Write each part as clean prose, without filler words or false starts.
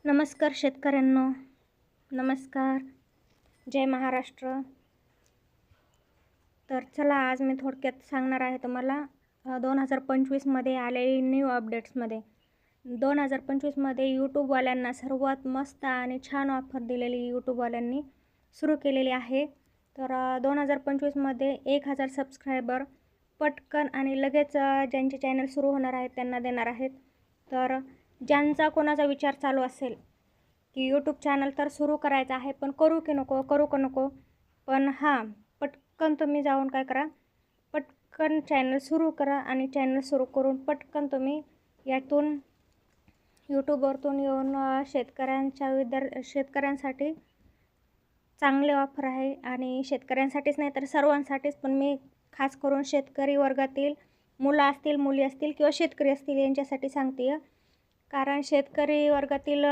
नमस्कार शेतकऱ्यांनो, नमस्कार. जय महाराष्ट्र. तर चला, आज मी थोडक्यात सांगणार आहे तुम्हाला 2025मध्ये आलेली न्यू अपडेट्समध्ये. 2025मध्ये यूट्यूबवाल्यांना सर्वात मस्त आणि छान ऑफर दिलेली यूट्यूबवाल्यांनी सुरू केलेली आहे. तर 2025मध्ये 1000 सबस्क्रायबर पटकन आणि लगेच ज्यांचे चॅनल सुरू होणार आहेत त्यांना देणार आहेत. तर ज्यांचा कोणाचा विचार चालू असेल की यूट्यूब चॅनल तर सुरू करायचं आहे, पण करू की नको, पण पटकन तुम्ही जाऊन काय करा, पटकन चॅनल सुरू करा आणि चॅनल सुरू करून पटकन तुम्ही यातून यूट्यूबवरतून येऊन शेतकऱ्यांसाठी चांगले ऑफर आहे. आणि शेतकऱ्यांसाठीच नाही तर सर्वांसाठीच, पण मी खास करून शेतकरी वर्गातील मुलं असतील, मुली असतील किंवा शेतकरी असतील यांच्यासाठी सांगते आहे. कारण शेतकरी वर्गातील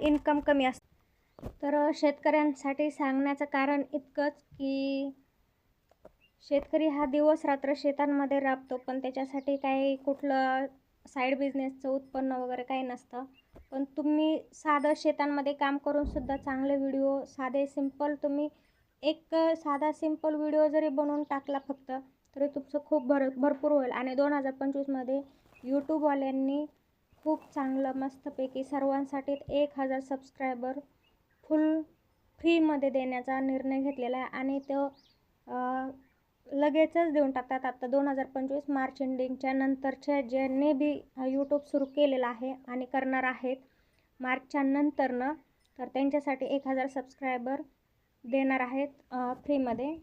इन्कम कमी असतं. तर शेतकऱ्यांसाठी सांगण्याचं कारण इतकंच की शेतकरी हा दिवस रात्र शेतांमध्ये राबतो, पण त्याच्यासाठी काही कुठलं साईड बिझनेसचं उत्पन्न वगैरे काही नसतं. पण तुम्ही साधं शेतांमध्ये काम करूनसुद्धा चांगले व्हिडिओ, साधे सिंपल तुम्ही एक साधा सिंपल व्हिडिओ जरी बनवून टाकला फक्त, तरी तुमचं खूप भरपूर होईल. आणि 2025मध्ये यूट्यूबवाल्यांनी खूप चांगलं मस्तपैकी सर्वांसाठी 1000 सबस्क्रायबर फुल फ्रीमध्ये देण्याचा निर्णय घेतलेला आहे. आणि तो लगेचच देऊन टाकतात. आता 2025 मार्च एंडिंगच्या नंतरच्या ज्यांनी बी यूट्यूब सुरू केलेलं आहे आणि करणार आहेत मार्चच्या नंतरनं, तर त्यांच्यासाठी 1000 सबस्क्रायबर देणार आहेत फ्रीमध्ये.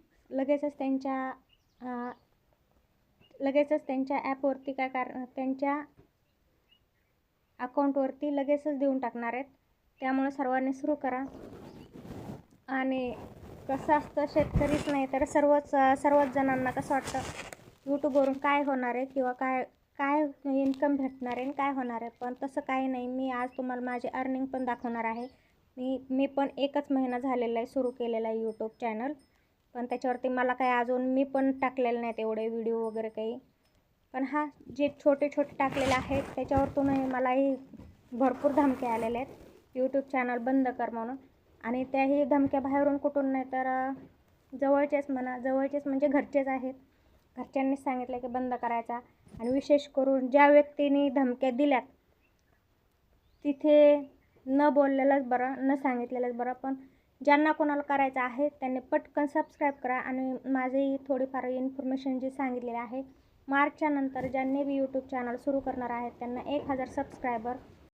लगेचच त्यांच्या ॲपवरती त्यांच्या अकाउंटवरती लगेचच देऊन टाकणार आहेत. त्यामुळे सर्वांनी सुरू करा. आणि कसं असतं, शेतकरीच नाही तर सर्वच जणांना कसं वाटतं यूट्यूबवरून काय होणार आहे किंवा काय इन्कम भेटणार आहे, काय होणार आहे. पण तसं काही नाही. मी आज तुम्हाला माझे अर्निंग पण दाखवणार आहे. मी पण 1च महिना झालेला आहे सुरू केलेला आहे यूट्यूब चॅनल, पण त्याच्यावरती मला काही अजून मी पण टाकलेले नाहीत एवढे व्हिडिओ वगैरे काही. पण जे छोटे टाकलेले आहेत त्याच्यावरतूनही मलाही भरपूर धमके आलेले आहेत यूट्यूब चॅनल बंद कर म्हणून. आणि त्याही धमक्या बाहेरून कुठून नाही तर जवळचेच म्हणजे घरचेच आहेत. घरच्यांनीच सांगितलं की बंद करायचा. आणि विशेष करून ज्या व्यक्तींनी धमक्या दिल्यात तिथे न बोललेलंच बरं, न सांगितलेलंच बरं. पण ज्यांना कोणाला करायचं आहे त्यांनी पटकन सबस्क्राईब करा. आणि माझी थोडीफार इन्फॉर्मेशन जी सांगितलेली आहे, मार्चच्या नंतर ज्यांनी बी यूट्यूब चॅनल सुरू करणार आहेत त्यांना 1000 सबस्क्रायबर